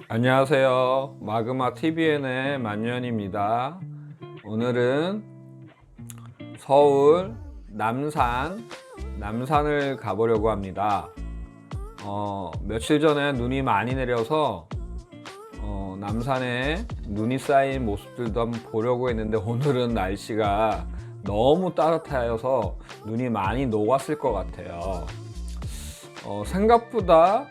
안녕하세요. 마그마 TVN의 만년입니다. 오늘은 서울 남산을 가보려고 합니다. 며칠 전에 눈이 많이 내려서 남산에 눈이 쌓인 모습들도 한번 보려고 했는데 오늘은 날씨가 너무 따뜻하여서 눈이 많이 녹았을 것 같아요. 생각보다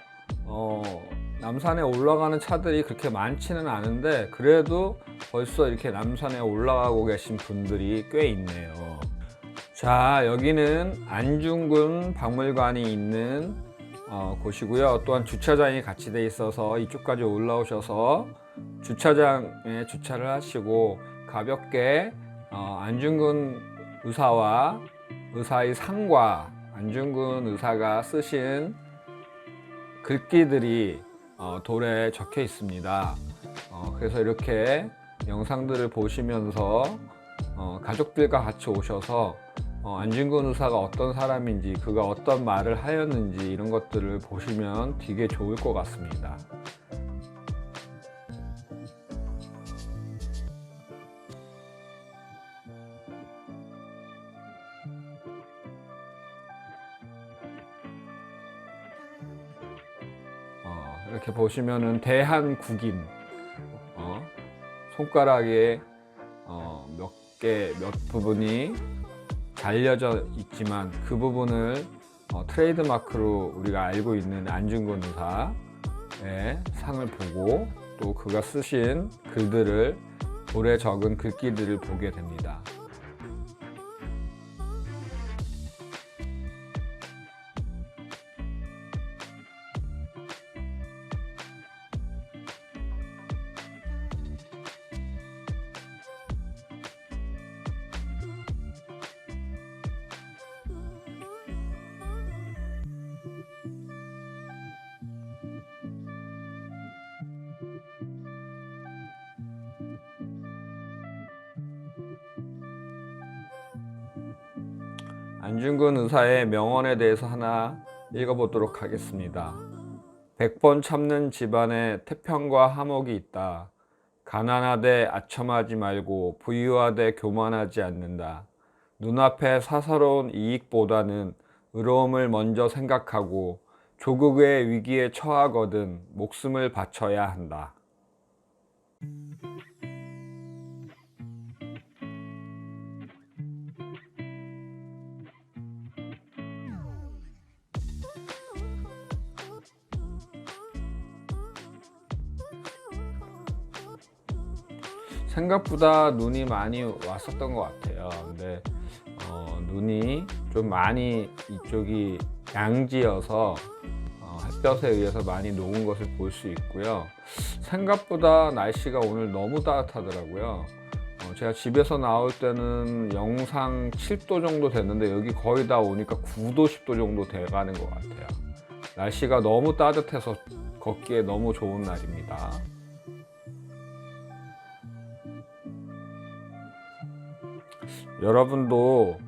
남산에 올라가는 차들이 그렇게 많지는 않은데 그래도 벌써 이렇게 남산에 올라가고 계신 분들이 꽤 있네요. 자, 여기는 안중근 박물관이 있는 곳이고요. 또한 주차장이 같이 돼 있어서 이쪽까지 올라오셔서 주차장에 주차를 하시고 가볍게 안중근 의사와 의사의 상과 안중근 의사가 쓰신 글귀들이 돌에 적혀 있습니다. 그래서 이렇게 영상들을 보시면서 가족들과 같이 오셔서 안중근 의사가 어떤 사람인지 그가 어떤 말을 하였는지 이런 것들을 보시면 되게 좋을 것 같습니다. 이렇게 보시면은 대한국인 손가락에 몇 부분이 잘려져 있지만 그 부분을 트레이드 마크로 우리가 알고 있는 안중근 의사의 상을 보고 또 그가 쓰신 글들을 돌에 적은 글귀들을 보게 됩니다. 안중근 의사의 명언에 대해서 하나 읽어보도록 하겠습니다. 100번 참는 집안에 태평과 화목이 있다. 가난하되 아첨하지 말고 부유하되 교만하지 않는다. 눈앞의 사사로운 이익보다는 의로움을 먼저 생각하고 조국의 위기에 처하거든 목숨을 바쳐야 한다. 생각보다 눈이 많이 왔었던 것 같아요. 근데 눈이 좀 많이 이쪽이 양지여서 햇볕에 의해서 많이 녹은 것을 볼 수 있고요. 생각보다 날씨가 오늘 너무 따뜻하더라고요. 제가 집에서 나올 때는 영상 7도 정도 됐는데 여기 거의 다 오니까 9도, 10도 정도 돼가는 것 같아요. 날씨가 너무 따뜻해서 걷기에 너무 좋은 날입니다. 여러분도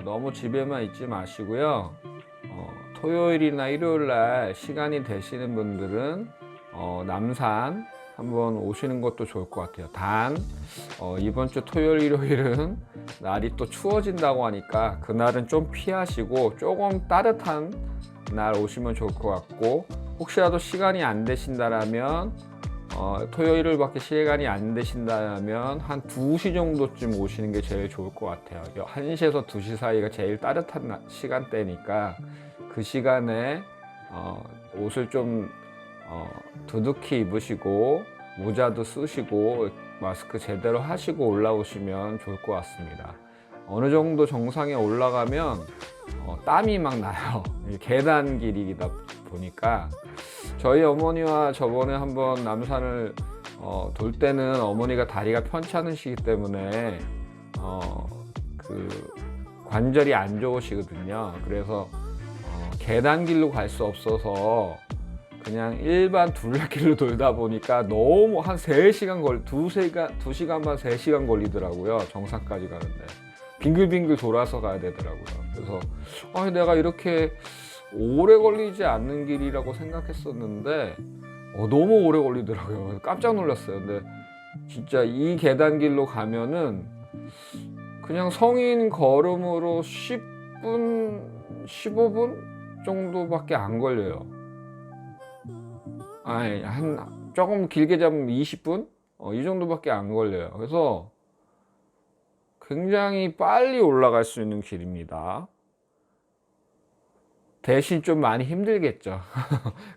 너무 집에만 있지 마시고요. 토요일이나 일요일 날 시간이 되시는 분들은 남산 한번 오시는 것도 좋을 것 같아요. 단 이번 주 토요일 일요일은 날이 또 추워진다고 하니까 그날은 좀 피하시고 조금 따뜻한 날 오시면 좋을 것 같고, 혹시라도 시간이 안 되신다라면 토요일을 밖에 시간이 안 되신다면 한 2시 정도쯤 오시는 게 제일 좋을 것 같아요. 1시에서 2시 사이가 제일 따뜻한 시간대니까 그 시간에 옷을 좀 두둑히 입으시고 모자도 쓰시고 마스크 제대로 하시고 올라오시면 좋을 것 같습니다. 어느 정도 정상에 올라가면 땀이 막 나요. 계단 길이다 보니까. 저희 어머니와 저번에 한번 남산을 돌 때는 어머니가 다리가 편찮으시기 때문에 그 관절이 안 좋으시거든요. 그래서 계단길로 갈 수 없어서 그냥 일반 둘레길로 돌다 보니까 너무 한 3시간 2시간 반 3시간 걸리더라고요. 정상까지 가는데 빙글빙글 돌아서 가야 되더라고요. 그래서 내가 이렇게 오래 걸리지 않는 길이라고 생각했었는데 너무 오래 걸리더라고요. 그래서 깜짝 놀랐어요. 근데 진짜 이 계단길로 가면은 그냥 성인 걸음으로 10분, 15분 정도밖에 안 걸려요. 아니, 조금 길게 잡으면 20분? 이 정도밖에 안 걸려요. 그래서 굉장히 빨리 올라갈 수 있는 길입니다. 대신 좀 많이 힘들겠죠.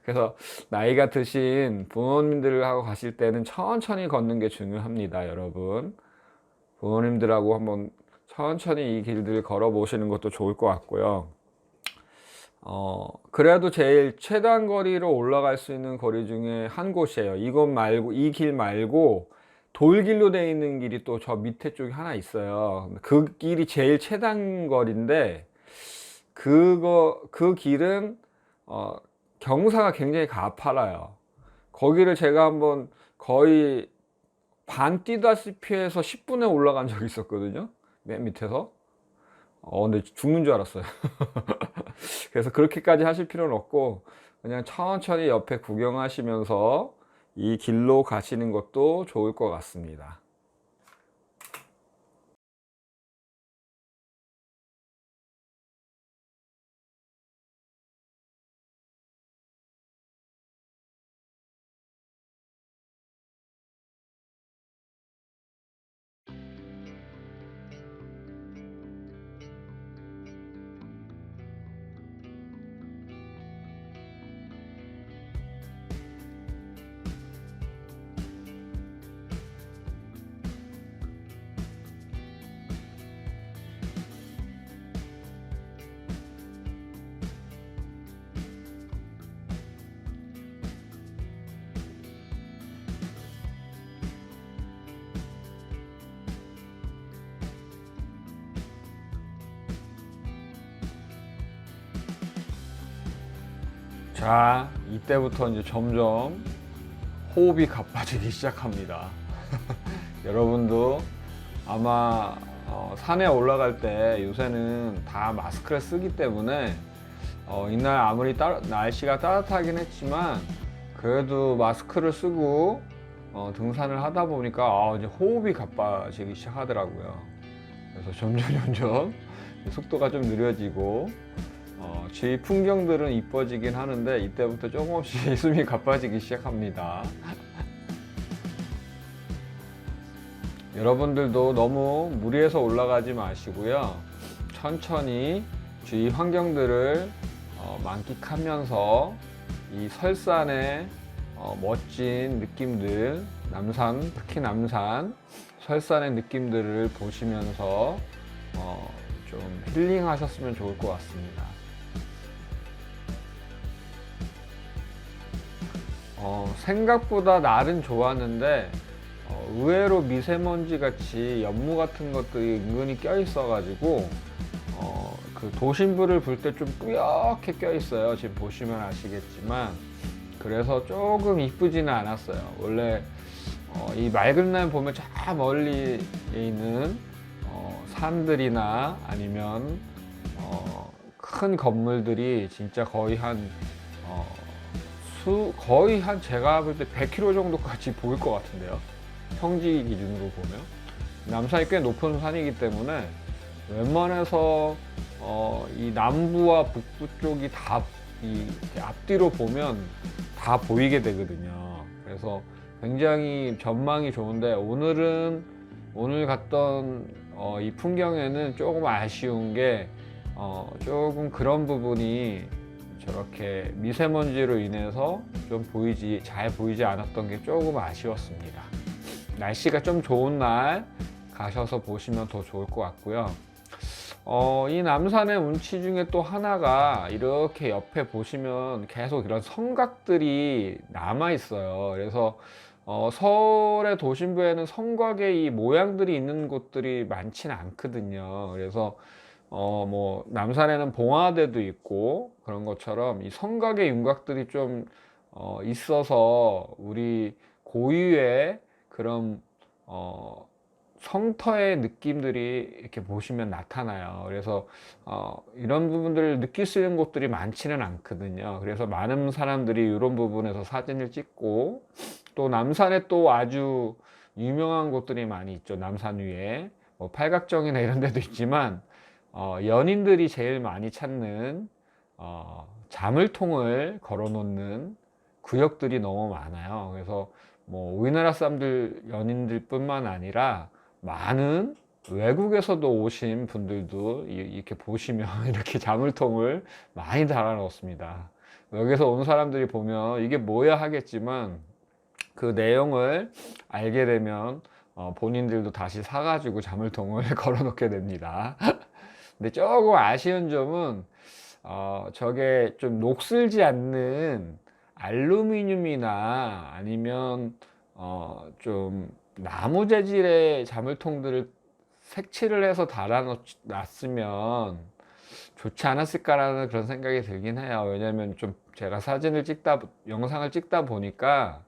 그래서 나이가 드신 부모님들하고 가실 때는 천천히 걷는 게 중요합니다, 여러분. 부모님들하고 한번 천천히 이 길들을 걸어 보시는 것도 좋을 것 같고요. 그래도 제일 최단 거리로 올라갈 수 있는 거리 중에 한 곳이에요. 이곳 말고, 이 길 말고 돌길로 되어 있는 길이 또 저 밑에 쪽에 하나 있어요. 그 길이 제일 최단 거리인데, 그 길은 경사가 굉장히 가파라요. 거기를 제가 한번 거의 반 뛰다시피 해서 10분에 올라간 적이 있었거든요. 맨 밑에서. 근데 죽는 줄 알았어요. 그래서 그렇게까지 하실 필요는 없고 그냥 천천히 옆에 구경하시면서 이 길로 가시는 것도 좋을 것 같습니다. 자, 이때부터 이제 점점 호흡이 가빠지기 시작합니다. 여러분도 아마 산에 올라갈 때 요새는 다 마스크를 쓰기 때문에 이날 아무리 날씨가 따뜻하긴 했지만 그래도 마스크를 쓰고 등산을 하다 보니까 이제 호흡이 가빠지기 시작하더라고요. 그래서 점점 속도가 좀 느려지고 주위 풍경들은 이뻐지긴 하는데 이때부터 조금씩 숨이 가빠지기 시작합니다. 여러분들도 너무 무리해서 올라가지 마시고요. 천천히 주위 환경들을 만끽하면서 이 설산의 멋진 느낌들, 특히 남산, 설산의 느낌들을 보시면서 좀 힐링하셨으면 좋을 것 같습니다. 생각보다 날은 좋았는데 의외로 미세먼지 같이 연무 같은 것들이 은근히 껴 있어 가지고 그 도심부를 불 때 좀 뿌옇게 껴 있어요. 지금 보시면 아시겠지만 그래서 조금 이쁘지는 않았어요. 원래 이 맑은 날 보면 저 멀리 있는 산들이나 아니면 큰 건물들이 진짜 거의 한 제가 볼 때 100km 정도까지 보일 것 같은데요. 평지 기준으로 보면 남산이 꽤 높은 산이기 때문에 웬만해서 이 남부와 북부 쪽이 다 이 앞뒤로 보면 다 보이게 되거든요. 그래서 굉장히 전망이 좋은데 오늘 갔던 이 풍경에는 조금 아쉬운 게 조금 그런 부분이 저렇게 미세먼지로 인해서 좀 잘 보이지 않았던 게 조금 아쉬웠습니다. 날씨가 좀 좋은 날 가셔서 보시면 더 좋을 것 같고요. 이 남산의 운치 중에 또 하나가 이렇게 옆에 보시면 계속 이런 성곽들이 남아 있어요. 그래서 서울의 도심부에는 성곽의 이 모양들이 있는 곳들이 많지는 않거든요. 그래서 뭐 남산에는 봉화대도 있고 그런 것처럼 이 성곽의 윤곽들이 좀 있어서 우리 고유의 그런 성터의 느낌들이 이렇게 보시면 나타나요. 그래서 이런 부분들을 느낄 수 있는 곳들이 많지는 않거든요. 그래서 많은 사람들이 이런 부분에서 사진을 찍고, 또 남산에 또 아주 유명한 곳들이 많이 있죠. 남산 위에 뭐 팔각정이나 이런 데도 있지만 연인들이 제일 많이 찾는 자물통을 걸어 놓는 구역들이 너무 많아요. 그래서 뭐 우리나라 사람들 연인들 뿐만 아니라 많은 외국에서도 오신 분들도 이렇게 보시면 이렇게 자물통을 많이 달아 놓습니다. 여기서 온 사람들이 보면 이게 뭐야 하겠지만, 그 내용을 알게 되면 본인들도 다시 사가지고 자물통을 걸어 놓게 됩니다. 근데 조금 아쉬운 점은 저게 좀 녹슬지 않는 알루미늄이나 아니면 좀 나무 재질의 자물통들을 색칠을 해서 달아놨으면 좋지 않았을까라는 그런 생각이 들긴 해요. 왜냐면 좀 제가 영상을 찍다 보니까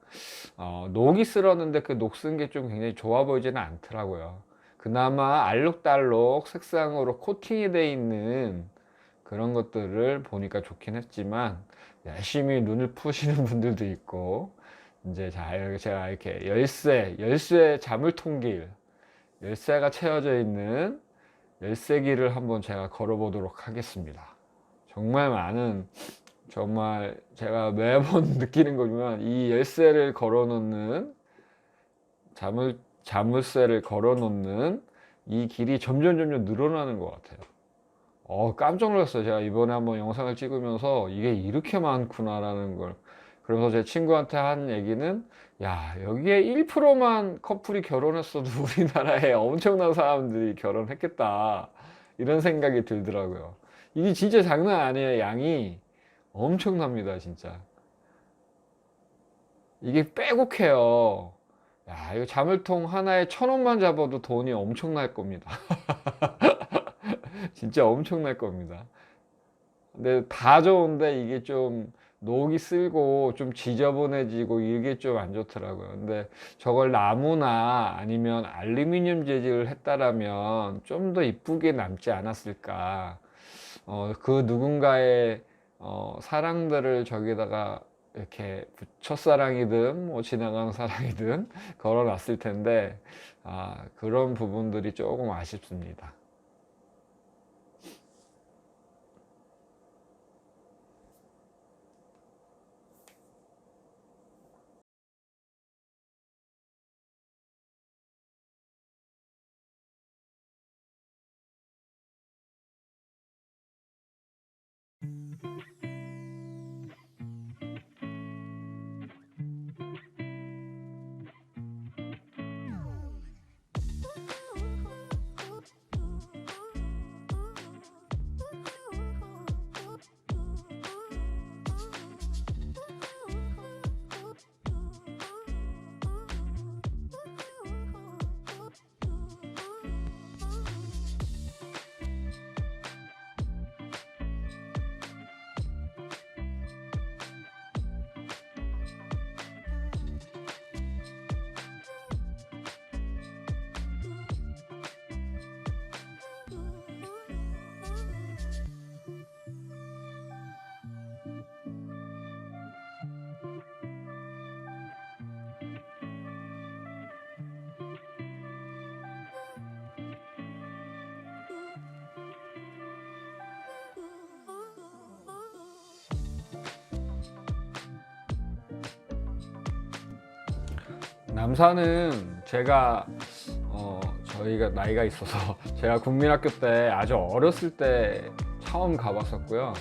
녹이 슬었는데 그 녹슨 게 좀 굉장히 좋아 보이지는 않더라고요. 그나마 알록달록 색상으로 코팅이 돼 있는 그런 것들을 보니까 좋긴 했지만, 열심히 눈을 푸시는 분들도 있고, 이제 제가 이렇게 열쇠 자물통길, 열쇠가 채워져 있는 열쇠길을 한번 제가 걸어 보도록 하겠습니다. 정말 제가 매번 느끼는 거지만, 이 열쇠를 걸어 놓는 자물쇠를 걸어 놓는 이 길이 점점 늘어나는 것 같아요. 깜짝 놀랐어요. 제가 이번에 한번 영상을 찍으면서 이게 이렇게 많구나라는 걸. 그러면서 제 친구한테 한 얘기는, 야, 여기에 1%만 커플이 결혼했어도 우리나라에 엄청난 사람들이 결혼했겠다, 이런 생각이 들더라고요. 이게 진짜 장난 아니에요. 양이 엄청납니다, 진짜. 이게 빼곡해요. 야, 이거 자물통 하나에 1,000원만 잡아도 돈이 엄청날 겁니다. 진짜 엄청날 겁니다. 근데 다 좋은데 이게 좀 녹이 슬고 좀 지저분해지고 이게 좀 안 좋더라고요. 근데 저걸 나무나 아니면 알루미늄 재질을 했다라면 좀 더 이쁘게 남지 않았을까. 그 누군가의 사랑들을 저기다가 이렇게 첫사랑이든 뭐 지나가는 사랑이든 걸어 놨을 텐데, 그런 부분들이 조금 아쉽습니다. 남산은 저희가 나이가 있어서 제가 국민학교 때 아주 어렸을 때 처음 가봤었고요.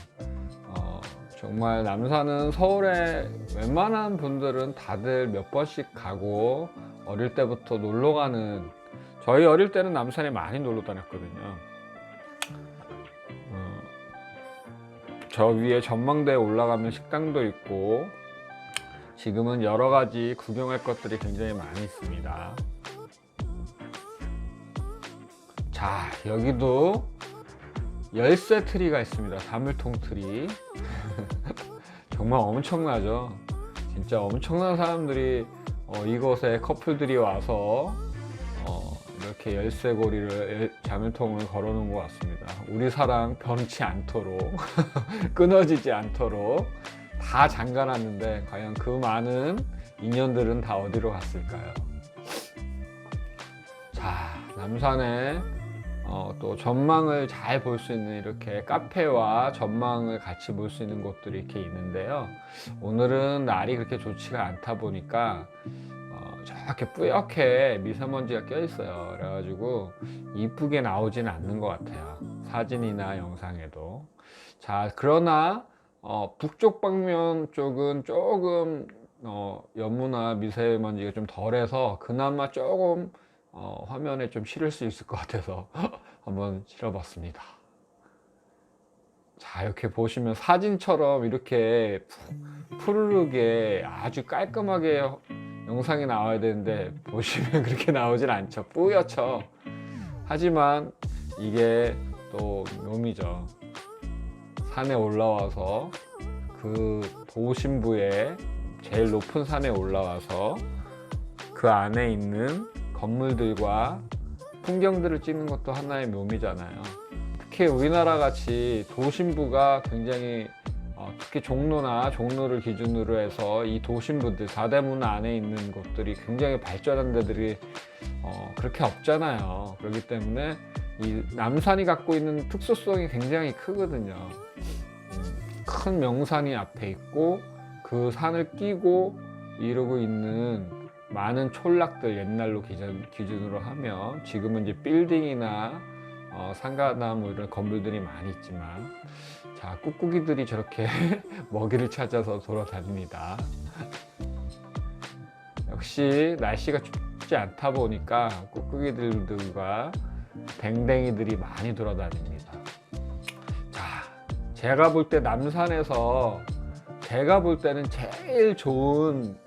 정말 남산은 서울에 웬만한 분들은 다들 몇 번씩 가고 어릴 때부터 놀러 가는, 저희 어릴 때는 남산에 많이 놀러 다녔거든요. 저 위에 전망대에 올라가면 식당도 있고, 지금은 여러 가지 구경할 것들이 굉장히 많이 있습니다. 자, 여기도 열쇠 트리가 있습니다. 자물통 트리. 정말 엄청나죠. 진짜 엄청난 사람들이 이곳에 커플들이 와서 이렇게 열쇠고리를 자물통을 걸어 놓은 것 같습니다. 우리 사랑 변치 않도록 끊어지지 않도록 다 잠가놨는데 과연 그 많은 인연들은 다 어디로 갔을까요? 자, 남산에 또 전망을 잘 볼 수 있는 이렇게 카페와 전망을 같이 볼 수 있는 곳들이 이렇게 있는데요. 오늘은 날이 그렇게 좋지가 않다 보니까 저렇게 뿌옇게 미세먼지가 껴 있어요. 그래가지고 이쁘게 나오지는 않는 것 같아요. 사진이나 영상에도. 자, 그러나 북쪽 방면 쪽은 조금 연무나 미세먼지가 좀 덜해서 그나마 조금 화면에 좀 실을 수 있을 것 같아서 한번 실어봤습니다. 자, 이렇게 보시면 사진처럼 이렇게 푸르르게 아주 깔끔하게 영상이 나와야 되는데 보시면 그렇게 나오진 않죠. 뿌옇죠. 하지만 이게 또 묘미죠. 산에 올라와서 그 도심부의 제일 높은 산에 올라와서 그 안에 있는 건물들과 풍경들을 찍는 것도 하나의 묘미잖아요. 특히 우리나라 같이 도심부가 굉장히 특히 종로를 기준으로 해서 이 도심부들 사대문 안에 있는 곳들이 굉장히 발전한 데들이 그렇게 없잖아요. 그렇기 때문에 이 남산이 갖고 있는 특수성이 굉장히 크거든요. 큰 명산이 앞에 있고 그 산을 끼고 이루고 있는 많은 촌락들, 옛날로 기준으로 하면 지금은 이제 빌딩이나 상가나 뭐 이런 건물들이 많이 있지만, 자, 꾹꾹이들이 저렇게 먹이를 찾아서 돌아다닙니다. 역시 날씨가 춥지 않다 보니까 꾹꾹이들과 댕댕이들이 많이 돌아다닙니다. 자, 제가 볼 때 남산에서 제가 볼 때는 제일 좋은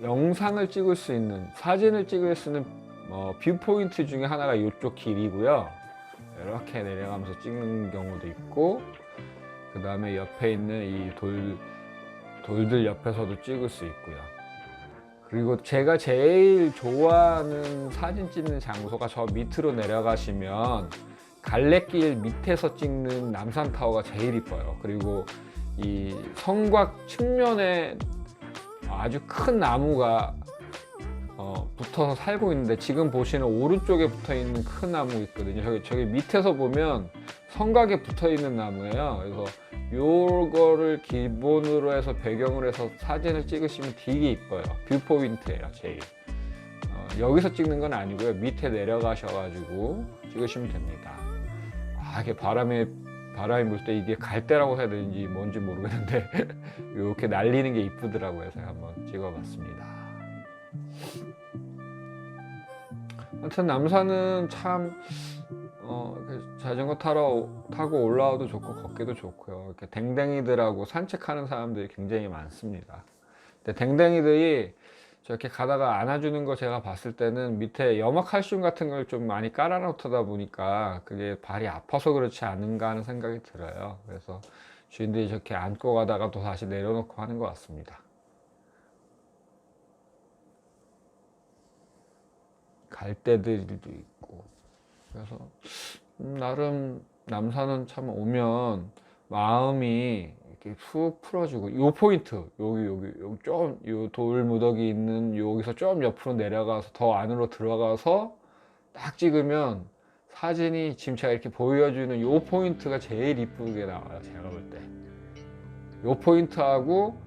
영상을 찍을 수 있는, 사진을 찍을 수 있는 뷰 포인트 중에 하나가 이쪽 길이고요. 이렇게 내려가면서 찍는 경우도 있고, 그 다음에 옆에 있는 이 돌들 옆에서도 찍을 수 있고요. 그리고 제가 제일 좋아하는 사진 찍는 장소가 저 밑으로 내려가시면 갈래길 밑에서 찍는 남산타워가 제일 이뻐요. 그리고 이 성곽 측면에 아주 큰 나무가 붙어서 살고 있는데, 지금 보시는 오른쪽에 붙어 있는 큰 나무 있거든요. 저기 밑에서 보면 성곽에 붙어 있는 나무예요. 그래서 요거를 기본으로 해서 배경으로 해서 사진을 찍으시면 되게 이뻐요. 뷰 포인트예요, 제일. 여기서 찍는 건 아니고요. 밑에 내려가셔가지고 찍으시면 됩니다. 이게 바람이 불 때 이게 갈대라고 해야 되는지 뭔지 모르겠는데 이렇게 날리는 게 이쁘더라고요. 제가 한번 찍어봤습니다. 하여튼 남산은 참 자전거 타고 올라와도 좋고 걷기도 좋고요. 이렇게 댕댕이들하고 산책하는 사람들이 굉장히 많습니다. 근데 댕댕이들이 저렇게 가다가 안아주는 거 제가 봤을 때는 밑에 염화칼슘 같은 걸 좀 많이 깔아놓다 보니까 그게 발이 아파서 그렇지 않은가 하는 생각이 들어요. 그래서 주인들이 저렇게 안고 가다가 또 다시 내려놓고 하는 것 같습니다. 갈대들도 있고, 그래서 나름 남산은 참 오면 마음이 이렇게 푹 풀어지고, 요 포인트 여기 좀 요 돌무더기 있는 여기서 좀 옆으로 내려가서 더 안으로 들어가서 딱 찍으면 사진이 지금 제가 이렇게 보여주는 요 포인트가 제일 이쁘게 나와요. 제가 볼 때 요 포인트하고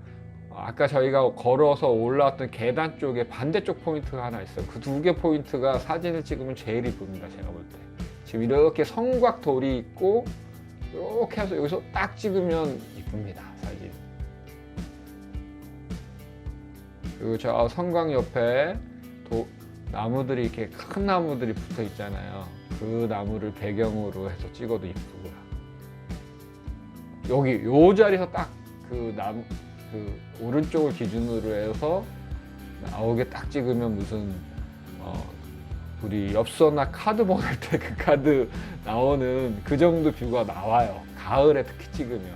아까 저희가 걸어서 올라왔던 계단 쪽에 반대쪽 포인트가 하나 있어요. 그 두 개 포인트가 사진을 찍으면 제일 이쁩니다. 제가 볼 때 지금 이렇게 성곽 돌이 있고 이렇게 해서 여기서 딱 찍으면 이쁩니다, 사진. 그리고 저 성곽 옆에 나무들이 이렇게 큰 나무들이 붙어 있잖아요. 그 나무를 배경으로 해서 찍어도 이쁘고요. 여기 요 자리에서 딱 그 오른쪽을 기준으로 해서 나오게 딱 찍으면 무슨 우리 엽서나 카드 보낼 때 그 카드 나오는 그 정도 뷰가 나와요. 가을에 특히 찍으면.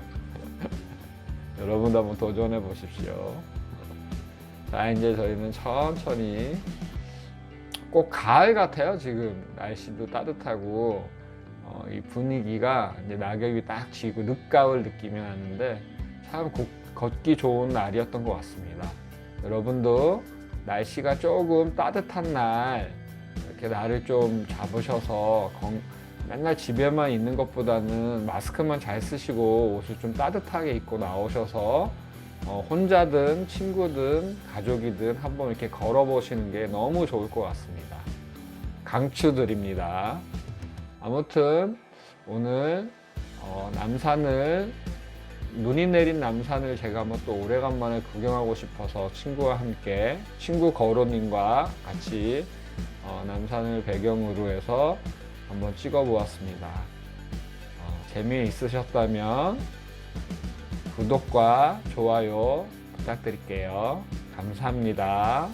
여러분도 한번 도전해 보십시오. 자, 이제 저희는 천천히 꼭 가을 같아요. 지금 날씨도 따뜻하고 이 분위기가 이제 낙엽이 딱 지고 늦가을 느낌이 나는데 참 걷기 좋은 날이었던 것 같습니다. 여러분도 날씨가 조금 따뜻한 날 이렇게 날을 좀 잡으셔서 맨날 집에만 있는 것보다는 마스크만 잘 쓰시고 옷을 좀 따뜻하게 입고 나오셔서 혼자든 친구든 가족이든 한번 이렇게 걸어보시는 게 너무 좋을 것 같습니다. 강추드립니다. 아무튼 오늘 남산을 눈이 내린 남산을 제가 한번 또 오래간만에 구경하고 싶어서 친구와 함께 친구 거로님과 같이 남산을 배경으로 해서 한번 찍어 보았습니다. 재미있으셨다면 구독과 좋아요 부탁드릴게요. 감사합니다.